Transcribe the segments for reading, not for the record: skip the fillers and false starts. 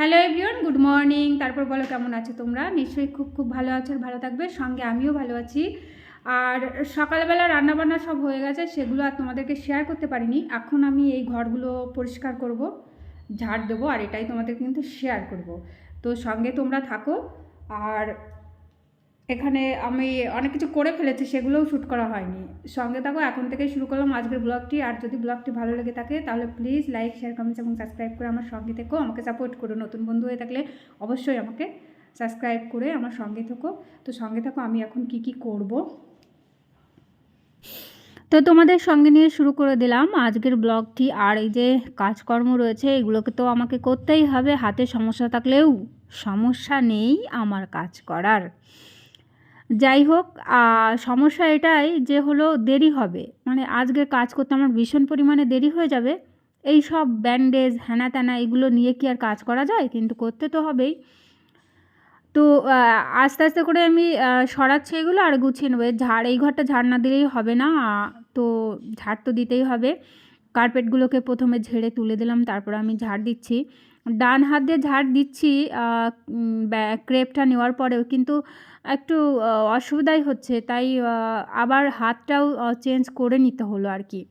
Hello everyone, good morning. তারপর বলো কেমন আছো তোমরা? নিশ্চয়ই খুব খুব ভালো আছো আর ভালো থাকবে। সঙ্গে আমিও ভালো আছি। আর সকালবেলা রান্নাবান্না সব হয়ে গেছে, সেগুলো আর তোমাদেরকে শেয়ার করতে পারিনি। এখন আমি এই ঘরগুলো পরিষ্কার করব, ঝাড় দেবো, আর এটাই তোমাদের কিন্তু শেয়ার করব। তো সঙ্গে তোমরা থাকো। আর এখানে আমি অনেক কিছু করে ফেলেছি, সেগুলোও শ্যুট করা হয়নি। সঙ্গে থাকো, এখন থেকেই শুরু করলাম আজকের ব্লগটি। আর যদি ব্লগটি ভালো লেগে থাকে তাহলে প্লিজ লাইক, শেয়ার, কমেন্টস এবং সাবস্ক্রাইব করে আমার সঙ্গে থেকো, আমাকে সাপোর্ট করো। নতুন বন্ধু হয়ে থাকলে অবশ্যই আমাকে সাবস্ক্রাইব করে আমার সঙ্গে থেকো। তো সঙ্গে থাকো, আমি এখন কি করব তো তোমাদের সঙ্গে নিয়ে শুরু করে দিলাম আজকের ব্লগটি। আর এই যে কাজকর্ম রয়েছে, এগুলোকে তো আমাকে করতেই হবে। হাতে সমস্যা থাকলেও সমস্যা নেই আমার কাজ করার। যাই হোক, সমস্যা এটাই যে হলো দেরি হবে, মানে আজকের কাজ করতে আমার ভীষণ পরিমাণে দেরি হয়ে যাবে। এই সব ব্যান্ডেজ হ্যানা ত্যানা এগুলো নিয়ে কি আর কাজ করা যায়? কিন্তু করতে তো হবেই। তো আস্তে আস্তে করে আমি সরাচ্ছি এগুলো আর গুছিয়ে নেবো। এই ঘরটা ঝাড় না দিলেই হবে না। তো ঝাড় তো দিতেই হবে। কার্পেটগুলোকে প্রথমে ঝেড়ে তুলে দিলাম, তারপর আমি ঝাড় দিচ্ছি। ডান হাত দিয়ে ঝাড় দিচ্ছি ক্রেপটা নেওয়ার পরেও, কিন্তু একটু অসুবিধাই হচ্ছে, তাই আবার হাতটাও চেঞ্জ করে নিতে হলো আর কি।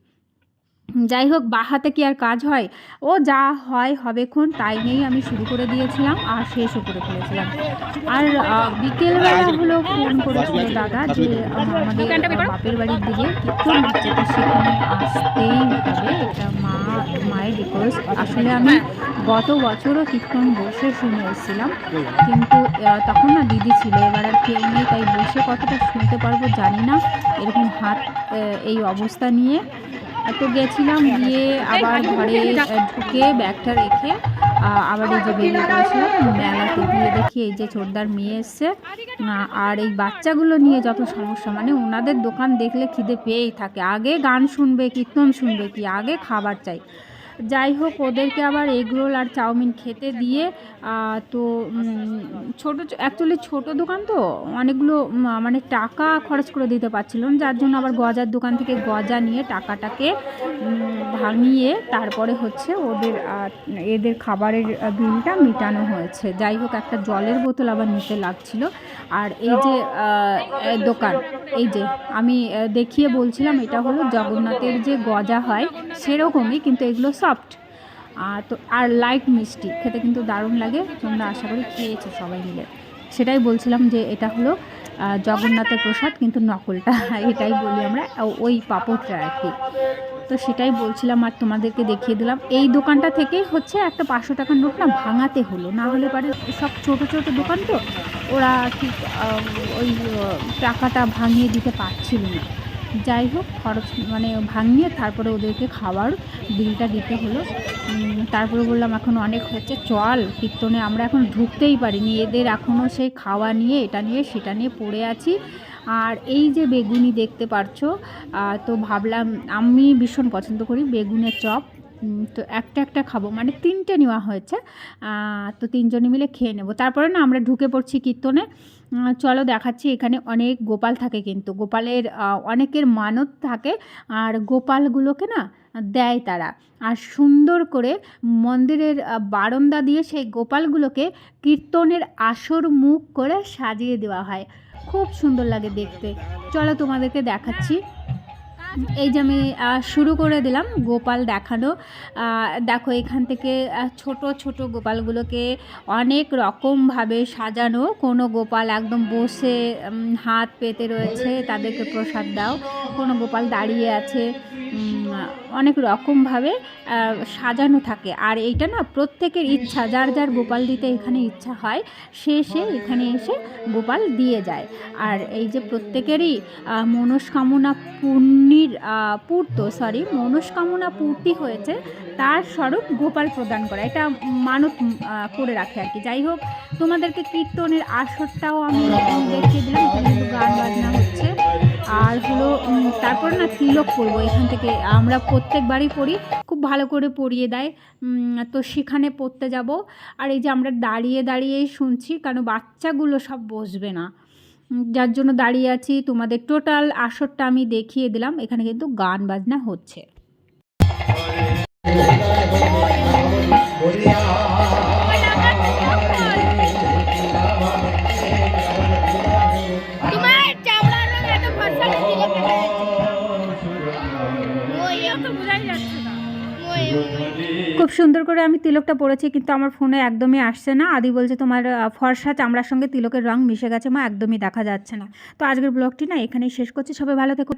যাই হোক, বাঁ হাতে কি আর কাজ হয়? ও যা হয় হবেক্ষণ, তাই নিয়েই আমি শুরু করে দিয়েছিলাম আর শেষও করে ফেলেছিলাম। আর বিকেলবেলা হলো ফোন করেছিল দাদা যে আমাদের বাপের বাড়ির দিকে কীর্তন হচ্ছে, তো সেখানে আসতেই হবে। এটা মায়ের রিকোয়েস্ট। আসলে আমি গত বছরও কীর্তন বসে শুনে এসেছিলাম, কিন্তু তখন না দিদি ছিল, এবার আর কেউ নেই, তাই বসে কতটা শুনতে পারবো জানি না। এরকম হাত এই অবস্থা নিয়ে তো গেছিলাম, গিয়ে আবার ঘরে ঢুকে ব্যাগটা রেখে আবার এই যে বেরিয়ে পড়েছিলাম মেলাতে। গিয়ে দেখি এই যে ছোটদার মেয়ে এসছে, আর এই বাচ্চাগুলো নিয়ে যত সমস্যা, মানে ওনাদের দোকান দেখলে খিদে পেয়েই থাকে। আগে গান শুনবে, কীর্তন শুনবে কি, আগে খাবার চাই। যাই হোক, ওদেরকে আবার এগরোল আর চাউমিন খেতে দিয়ে তো অ্যাকচুয়ালি ছোটো দোকান তো, অনেকগুলো মানে টাকা খরচ করে দিতে পারছিল না, যার জন্য আবার গজার দোকান থেকে গজা নিয়ে টাকাটাকে ভাঙিয়ে তারপরে হচ্ছে এদের খাবারের বিলটা মেটানো হয়েছে। যাই হোক, একটা জলের বোতল আবার নিতে লাগছিল। আর এই যে দোকান, এই যে আমি দেখিয়ে বলছিলাম, এটা হলো জগন্নাথের যে গজা হয় সেরকমই, কিন্তু এগুলো সফট। তো আর লাইট মিষ্টি খেতে কিন্তু দারুণ লাগে। তোমরা আশা করি খেয়েছো সবাই মিলে। সেটাই বলছিলাম যে এটা হলো জগন্নাথের প্রসাদ, কিন্তু নকলটা এটাই বলি আমরা, ওই পাঁপড়টা আর কি। তো সেটাই বলছিলাম আর তোমাদেরকে দেখিয়ে দিলাম। এই দোকানটা থেকেই হচ্ছে একটা 500 টাকার নোট না ভাঙাতে হলো, না হলে পারে সব ছোট ছোট দোকান তো, ওরা ঠিক ওই টাকাটা ভাঙিয়ে দিতে পারছিল না। যাই হোক, খরচ মানে ভাঙিয়ে তারপরে ওদেরকে খাবার বিলটা দিতে হলো। তারপরে বললাম এখন অনেক হচ্ছে, চল কীর্তনে। আমরা এখন ঢুকতেই পারিনি, এদের এখনও সেই খাওয়া নিয়ে এটা নিয়ে সেটা নিয়ে পড়ে আছি। আর এই যে বেগুনি দেখতে পারছো, তো ভাবলাম আমি ভীষণ পছন্দ করি বেগুনের চপ। তো একটা একটা খাবো, মানে 3টে নেওয়া হয়েছে। তো 3জনে মিলে খেয়ে নেব। তারপরে না আমরা ঢুকে পড়ছি কীর্তনে। চলো দেখাচ্ছি। এখানে অনেক গোপাল থাকে, কিন্তু গোপালের অনেকের মানত থাকে, আর গোপালগুলোকে না দেয় তারা। আর সুন্দর করে মন্দিরের বারান্দা দিয়ে সেই গোপালগুলোকে কীর্তনের আসর মুখ করে সাজিয়ে দেওয়া হয়। খুব সুন্দর লাগে দেখতে। চলো তোমাদেরকে দেখাচ্ছি। এই যে আমি শুরু করে দিলাম গোপাল দেখানো। দেখো, এখান থেকে ছোট ছোট গোপালগুলোকে অনেক রকমভাবে সাজানো। কোনো গোপাল একদম বসে হাত পেতে রয়েছে, তাদেরকে প্রসাদ দাও। কোনো গোপাল দাঁড়িয়ে আছে। অনেক রকমভাবে সাজানো থাকে। আর এইটা না প্রত্যেকের ইচ্ছা, যার যার গোপাল দিতে এখানে ইচ্ছা হয়, সে এখানে এসে গোপাল দিয়ে যায়। আর এই যে প্রত্যেকেরই মনস্কামনা মনস্কামনা পূর্তি হয়েছে, তার স্বরূপ গোপাল প্রদান করা, এটা মানত করে রাখে আর কি। যাই হোক, তোমাদেরকে কীর্তনের আসরটাও আমি দেখিয়ে দিলাম। এখানে কিন্তু গান বাজনা হচ্ছে। আর হলো তারপর না তিলক পরবো। এখান থেকে আমরা প্রত্যেকবারই পড়ি, খুব ভালো করে পরিয়ে দেয়। তো সেখানে পড়তে যাব। আর এই যে আমরা দাঁড়িয়ে দাঁড়িয়েই শুনছি, কারণ বাচ্চাগুলো সব বসবে না, যার জন্য দাঁড়িয়ে আছি। তোমাদের টোটাল আসরটা আমি দেখিয়ে দিলাম। এখানে কিন্তু গান বাজনা হচ্ছে। খুব সুন্দর করে আমি তিলকটা পরেছি, কিন্তু আমার ফোনে একদমই আসছে না। আদি বলছে তোমার ফর্সা চামড়ার সঙ্গে তিলকের রং মিশে গেছে মা, একদমই দেখা যাচ্ছে না। তো আজকের ব্লগটি না এখানেই শেষ করছি। সবাই ভালো থেকো।